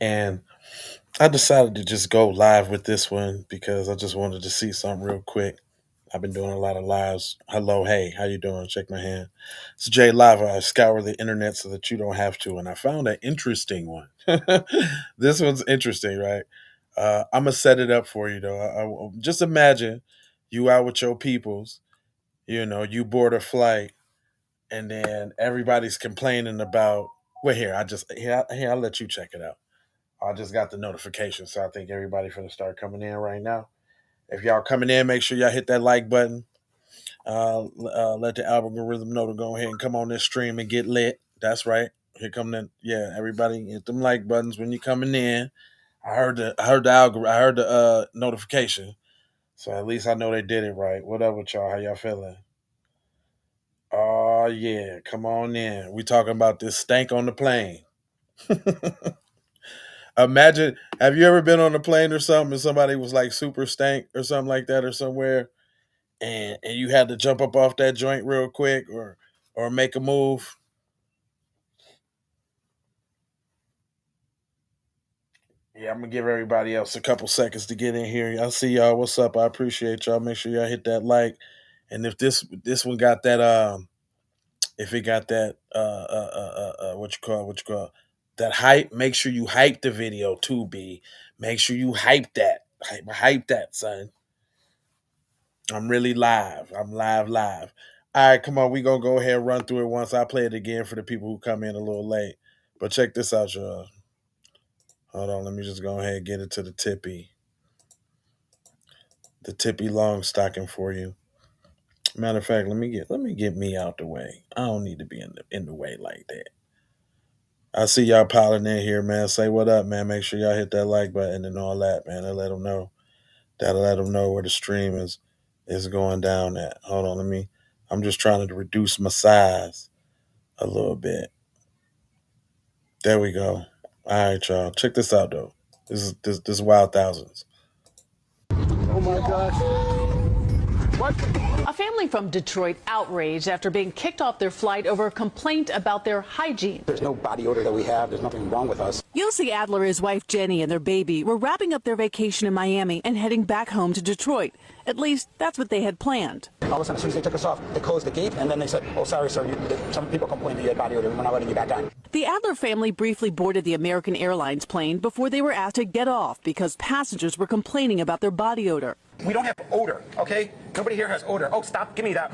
And I decided to just go live with this one because I just wanted to see something real quick. I've been doing a lot of lives. Hello, hey, how you doing? Shake my hand. It's Jay Live. I scour the internet so that you don't have to, and I found an interesting one. This one's interesting, right? I'm gonna set it up for you though. Just imagine you out with your peoples. You board a flight, and then everybody's complaining about. Well, here, I'll let you check it out. I just got the notification, so I think everybody finna start coming in right now. If y'all coming in, make sure y'all hit that like button. Let the algorithm know to go ahead and come on this stream and get lit. That's right. Here come the everybody hit them like buttons when you coming in. I heard the notification. So at least I know they did it right. What up with y'all? How y'all feeling? Oh yeah, come on in. We talking about this stank on the plane. Imagine, have you ever been on a plane or something and somebody was like super stank or something like that or somewhere, and you had to jump up off that joint real quick or make a move? Yeah, I'm gonna give everybody else a couple seconds to get in here. I see y'all. What's up? I appreciate y'all. Make sure y'all hit that like. And if this one got that if it got that what you call that hype, make sure you hype the video too. B, make sure you hype that, son. I'm really live. I'm live. All right, come on. We gonna go ahead and run through it once. I play it again for the people who come in a little late. But check this out, y'all. Hold on. Let me just go ahead and get into the tippy long stocking for you. Matter of fact, let me get me out the way. I don't need to be in the way like that. I see y'all piling in here, man. Say what up, man. Make sure y'all hit that like button and all that, man. And let them know. That'll let them know where the stream is going down at. Hold on, I'm just trying to reduce my size a little bit. There we go. All right, y'all. Check this out though. This is Wild Thousands. Oh my gosh. What? A family from Detroit outraged after being kicked off their flight over a complaint about their hygiene. There's no body odor that we have. There's nothing wrong with us. Yossi Adler, his wife Jenny, and their baby were wrapping up their vacation in Miami and heading back home to Detroit. At least that's what they had planned. All of a sudden, as soon as they took us off, they closed the gate, and then they said, oh, sorry, sir, some people complained that you had body odor. We're not letting you back on. The Adler family briefly boarded the American Airlines plane before they were asked to get off because passengers were complaining about their body odor. We don't have odor, okay? Nobody here has odor. Oh, stop. Give me that.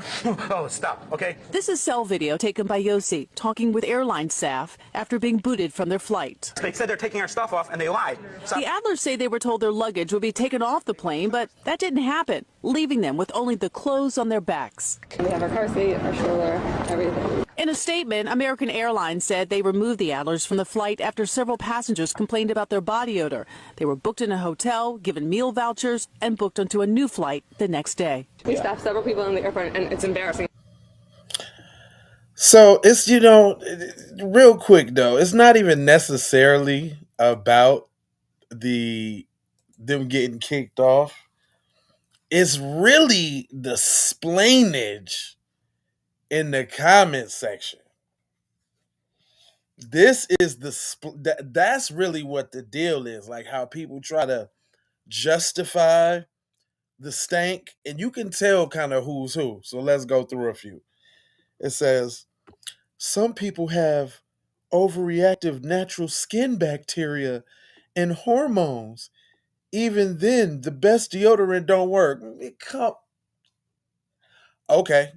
Oh, stop, okay? This is cell video taken by Yossi talking with airline staff after being booted from their flight. They said they're taking our stuff off, and they lied. The Adlers say they were told their luggage would be taken off the plane, but that didn't happen, leaving them with only the clothes on their backs. We have our car seat, our stroller, everything. In a statement, American Airlines said they removed the Adlers from the flight after several passengers complained about their body odor. They were booked in a hotel, given meal vouchers, and booked onto a new flight the next day. We stopped several people in the airport, and it's embarrassing. So it's real quick though. It's not even necessarily about them getting kicked off. It's really the splainage in the comment section. This is that's really what the deal is. Like how people try to justify the stank, and you can tell kind of who's who. So let's go through a few. It says some people have overreactive natural skin bacteria and hormones. Even then, the best deodorant don't work. Okay,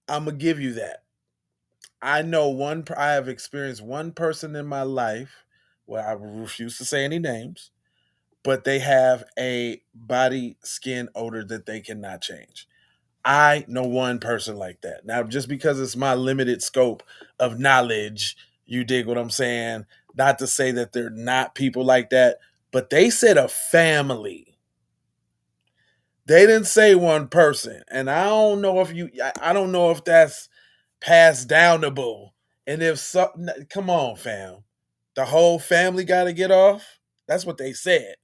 I'm gonna give you that. I know I have experienced one person in my life where I refuse to say any names, but they have a body skin odor that they cannot change. I know one person like that. Now, just because it's my limited scope of knowledge, you dig what I'm saying? Not to say that they're not people like that, but they said a family. They didn't say one person. And I don't know if that's passed downable. And if so, come on, fam. The whole family got to get off. That's what they said.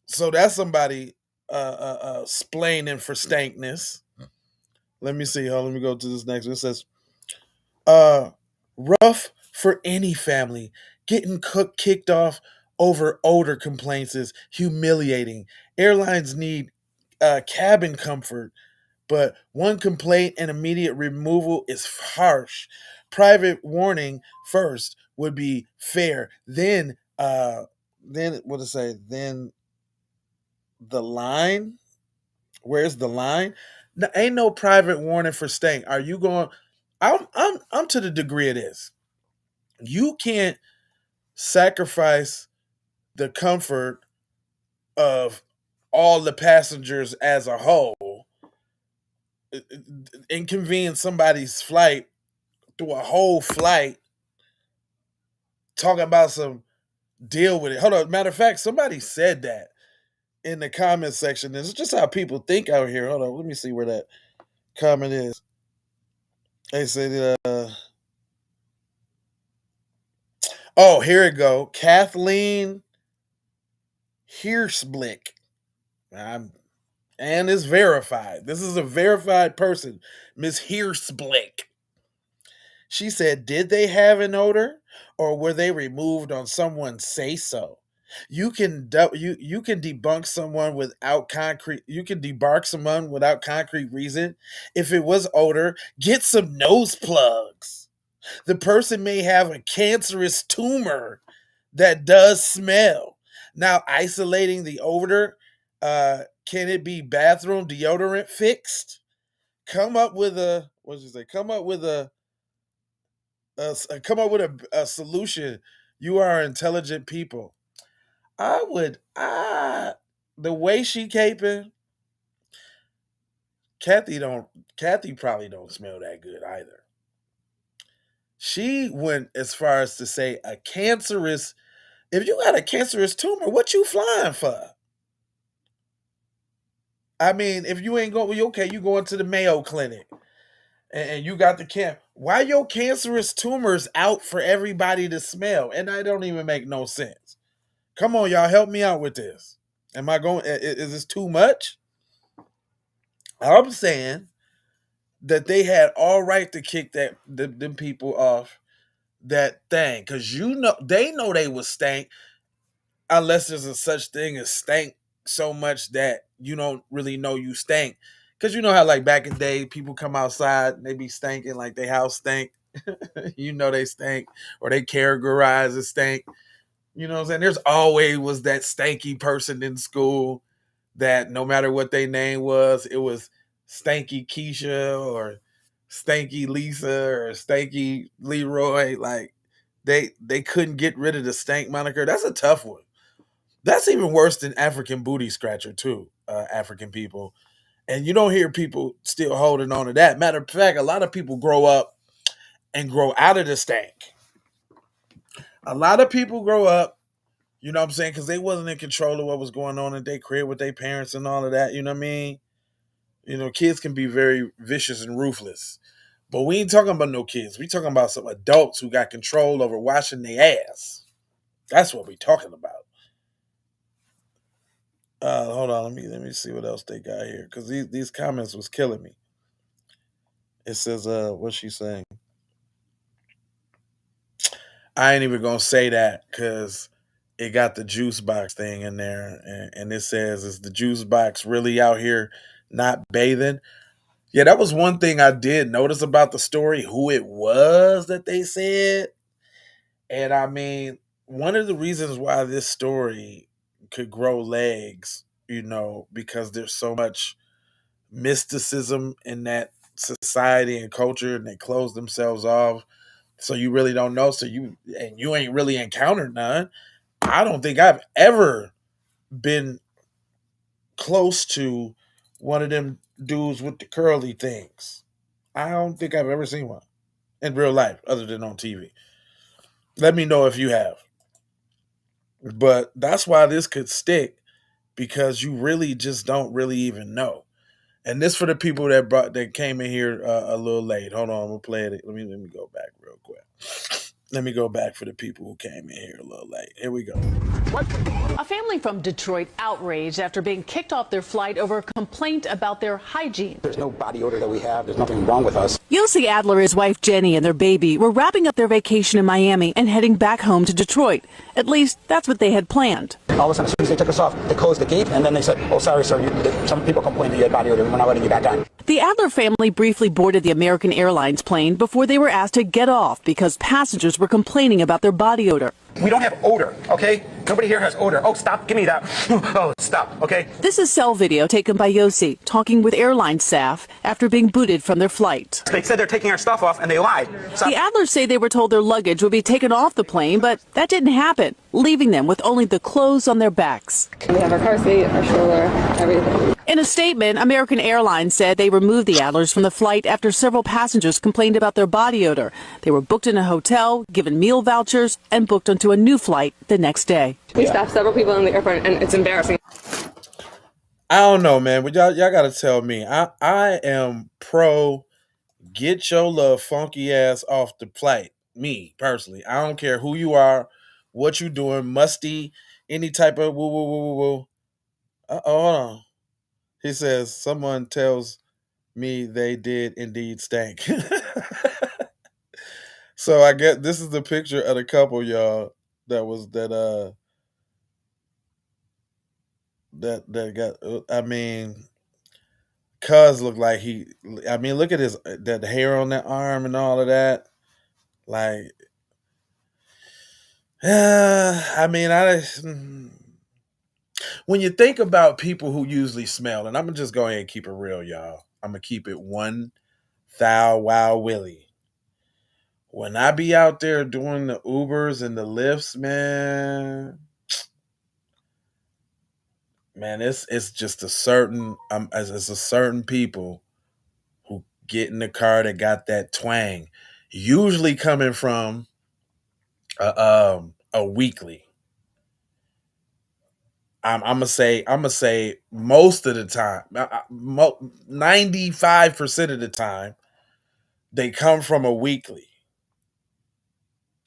So that's somebody splaining for stankness. Let me see. Let me go to this next one. It says, rough for any family Getting kicked off over odor complaints is humiliating. Airlines need cabin comfort, but one complaint and immediate removal is harsh. Private warning first would be fair. Then what to say? Then the line. Where's the line? No, ain't no private warning for staying. Are you going? I'm to the degree of this. You can't sacrifice the comfort of all the passengers as a whole, inconvenience somebody's flight through a whole flight, talking about some deal with it. Hold on. Matter of fact, somebody said that in the comment section. This is just how people think out here. Hold on. Let me see where that comment is. They said, oh, here it go. Kathleen Hirschblick. I'm and it's verified. This is a verified person, Miss Hirschblick. She said, "Did they have an odor, or were they removed on someone's say so?" You can debunk someone without concrete. You can debark someone without concrete reason. If it was odor, get some nose plugs. The person may have a cancerous tumor that does smell. Now, isolating the odor, can it be bathroom deodorant fixed? Come up with a what did you say? Come up with a solution. You are intelligent people. I would the way she caping, Kathy probably don't smell that good either. She went as far as to say a cancerous. If you got a cancerous tumor, what you flying for? I mean, if you ain't going, okay, you going to the Mayo Clinic and you got the why your cancerous tumors out for everybody to smell? And that don't even make no sense. Come on, y'all, help me out with this. Am I going? Is this too much? I'm saying that they had all right to kick them people off that thing because they know they was stank unless there's a such thing as stank so much that you don't really know you stank. Because you know how like back in the day people come outside and they be stinking like their house stank. You know they stink or they categorize as stank. You know what I'm saying? There's always was that stanky person in school that no matter what their name was, it was Stanky Keisha or Stanky Lisa or Stanky Leroy. Like they couldn't get rid of the stank moniker. That's a tough one. That's even worse than African booty scratcher too. African people, and you don't hear people still holding on to that. Matter of fact, a lot of people grow up and grow out of the stank. A lot of people grow up, you know what I'm saying, because they wasn't in control of what was going on in their crib with their parents and all of that. You know what I mean? You know, kids can be very vicious and ruthless. But we ain't talking about no kids. We talking about some adults who got control over washing their ass. That's what we talking about. Hold on, let me see what else they got here. Because these comments was killing me. It says, what's she saying? I ain't even gonna say that because it got the juice box thing in there, and it says, "Is the juice box really out here not bathing?" Yeah, that was one thing I did notice about the story, who it was that they said. And I mean, one of the reasons why this story could grow legs, you know, because there's so much mysticism in that society and culture, and they close themselves off. So you really don't know. You ain't really encountered none. I don't think I've ever been close to one of them dudes with the curly things. I don't think I've ever seen one in real life other than on TV. Let me know if you have. But that's why this could stick because you really just don't really even know. And this for the people that came in here a little late. Hold on, we'll play it. Let me go back real quick. Let me go back for the people who came in here a little late. Here we go. A family from Detroit outraged after being kicked off their flight over a complaint about their hygiene. There's no body odor that we have. There's nothing wrong with us. You'll see Adler, his wife Jenny, and their baby were wrapping up their vacation in Miami and heading back home to Detroit. At least that's what they had planned. All of a sudden, as soon as they took us off, they closed the gate, and then they said, oh, sorry, sir, some people complained that you had body odor. We're not letting you back on. The Adler family briefly boarded the American Airlines plane before they were asked to get off because passengers were complaining about their body odor. We don't have odor, okay? Nobody here has odor. Oh, stop. Give me that. Oh, stop, okay? This is cell video taken by Yossi talking with airline staff after being booted from their flight. They said they're taking our stuff off, and they lied. Stop. The Adlers say they were told their luggage would be taken off the plane, but that didn't happen, leaving them with only the clothes on their backs. We have our car seat, our stroller, everything. In a statement, American Airlines said they removed the Adlers from the flight after several passengers complained about their body odor. They were booked in a hotel, given meal vouchers, and booked onto a new flight the next day. We stopped several people in the airport, and it's embarrassing. I don't know, man, but y'all got to tell me. I am pro get your little funky ass off the flight. Me, personally. I don't care who you are, what you doing, musty, any type of woo, woo, woo, woo, woo. Hold on. He says, someone tells me they did indeed stank. So I get this is the picture of the couple, y'all, that got, I mean, cuz looked like look at that hair on that arm and all of that. Like, when you think about people who usually smell, and I'm gonna just go ahead and keep it real, y'all. I'm gonna keep it 1,000 Wild Willie. When I be out there doing the Ubers and the Lyfts, man, it's just a certain it's a certain people who get in the car that got that twang, usually coming from a weekly. I'm gonna say most of the time, 95% of the time, they come from a weekly,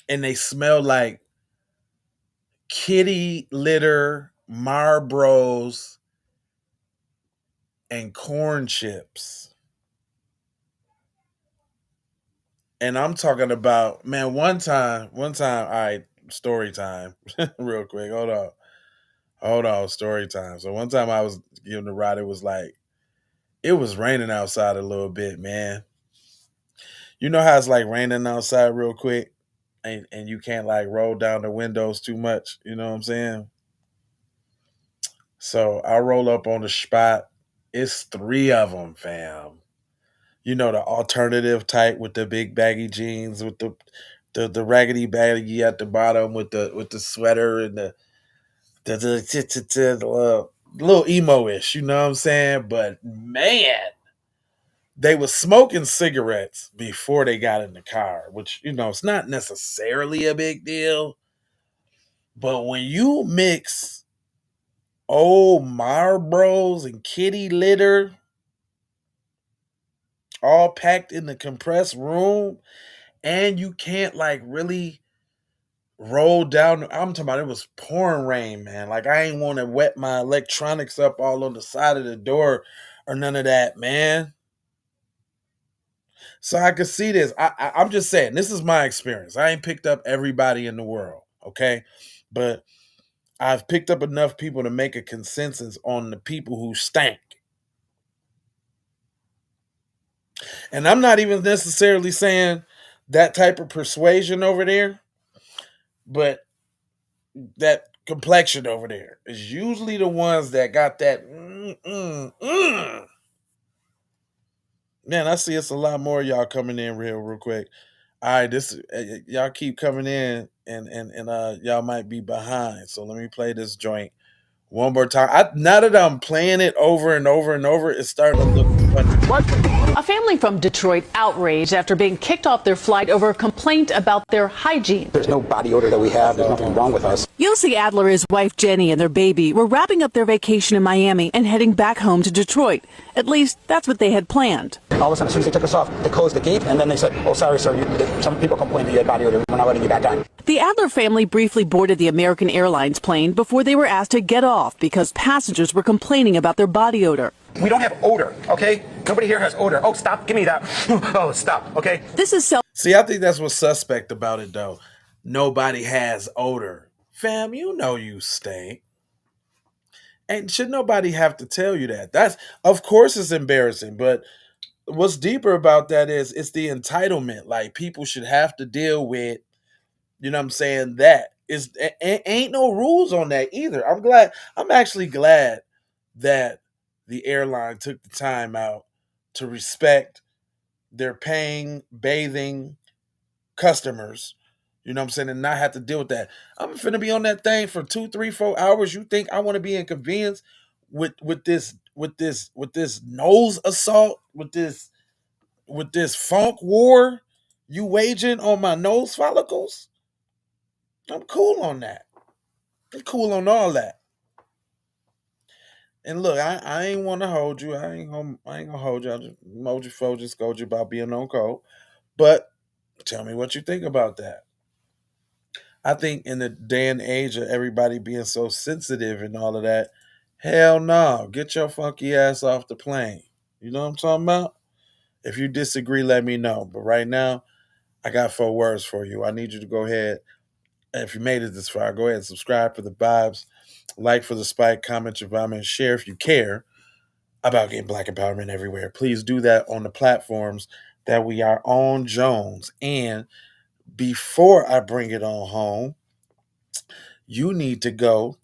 and they smell like kitty litter, Marlboros, and corn chips. And I'm talking about, man, one time, all right, story time, real quick. Hold on, story time. So one time I was giving the ride, it was raining outside a little bit, man. You know how it's like raining outside real quick, and you can't like roll down the windows too much, you know what I'm saying? So I roll up on the spot. It's 3 of them, fam. You know, the alternative type with the big baggy jeans, with the raggedy baggy at the bottom, with the sweater and the little emo-ish, you know what I'm saying? But man, they were smoking cigarettes before they got in the car, which, you know, it's not necessarily a big deal. But when you mix old Marlboros and kitty litter all packed in the compressed room, and you can't like really roll down, I'm talking about, it was pouring rain, man. Like, I ain't want to wet my electronics up all on the side of the door or none of that, man. So I could see this. I'm just saying, this is my experience. I ain't picked up everybody in the world, okay? But I've picked up enough people to make a consensus on the people who stank. And I'm not even necessarily saying that type of persuasion over there, but that complexion over there is usually the ones that got that. Man, I see it's a lot more of y'all coming in real quick. All right, y'all keep coming in, and y'all might be behind. So let me play this joint one more time. Now that I'm playing it over and over and over, it's starting to look funny. A A family from Detroit outraged after being kicked off their flight over a complaint about their hygiene. There's no body odor that we have. There's nothing wrong with us. Yossi Adler, his wife Jenny, and their baby were wrapping up their vacation in Miami and heading back home to Detroit. At least that's what they had planned. All of a sudden, as soon as they took us off, they closed the gate, and then they said, oh, sorry, sir, some people complained that you had body odor. We're not letting you back on. The Adler family briefly boarded the American Airlines plane before they were asked to get off because passengers were complaining about their body odor. We don't have odor, okay? Nobody here has odor. Oh, stop. Give me that. Oh, stop, okay? This is See, I think that's what's suspect about it, though. Nobody has odor. Fam, you know you stink. And should nobody have to tell you that? That's, of course, it's embarrassing, but what's deeper about that is it's the entitlement. Like, people should have to deal with, you know what I'm saying, that. Ain't no rules on that either. I'm actually glad that the airline took the time out to respect their paying, bathing customers, you know what I'm saying, and not have to deal with that. I'm finna be on that thing for 2, 3, 4 hours. You think I want to be inconvenienced with this nose assault, with this funk war you waging on my nose follicles? I'm cool on that. I'm cool on all that. And look, I ain't want to hold you. I ain't gonna hold you. I just emoji fold just scold you about being on code. But tell me what you think about that. I think in the day and age of everybody being so sensitive and all of that, hell no. Get your funky ass off the plane. You know what I'm talking about? If you disagree, let me know. But right now, I got 4 words for you. I need you to go ahead. And if you made it this far, go ahead and subscribe for the vibes, like for the spike, comment your vomit, and share if you care about getting Black empowerment everywhere. Please do that on the platforms that we are on, Jones. And before I bring it on home, you need to go.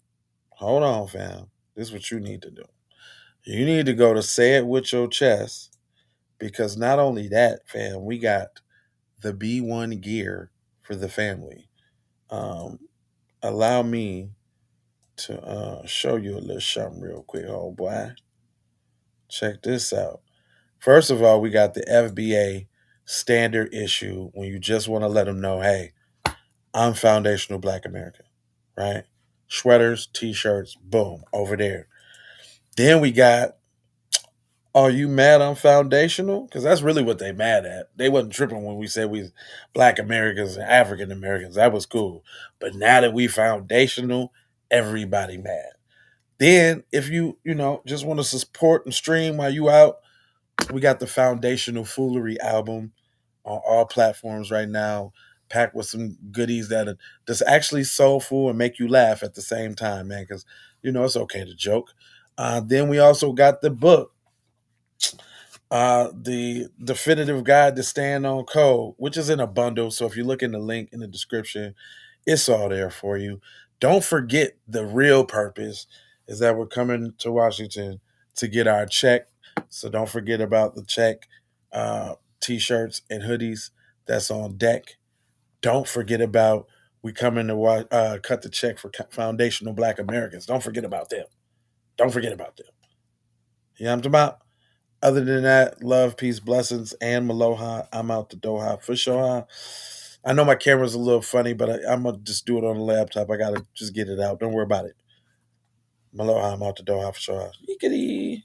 Hold on, fam. This is what you need to do. You need to go to Say It With Your Chest, because not only that, fam, we got the B1 gear for the family. Allow me to show you a little something real quick, old boy. Check this out. First of all, we got the FBA standard issue when you just want to let them know, hey, I'm foundational Black American, right? Sweaters, t-shirts, boom, over there. Then we got, are you mad I'm foundational? Because that's really what they mad at. They wasn't tripping when we said we Black Americans and African Americans. That was cool. But now that we foundational, everybody mad. Then if you just want to support and stream while you out, we got the Foundational Foolery album on all platforms right now, packed with some goodies that's actually soulful and make you laugh at the same time, man, because, it's okay to joke. Then we also got the book, the Definitive Guide to Stand on Code, which is in a bundle. So if you look in the link in the description, it's all there for you. Don't forget, the real purpose is that we're coming to Washington to get our check. So don't forget about the check, t-shirts and hoodies that's on deck. Don't forget about we coming to cut the check for foundational Black Americans. Don't forget about them. Don't forget about them. You know what I'm talking about? Other than that, love, peace, blessings, and Maloha. I'm out the Doha for sure. I know my camera's a little funny, but I'm going to just do it on the laptop. I got to just get it out. Don't worry about it. Maloha, I'm out the Doha for sure. Yickety.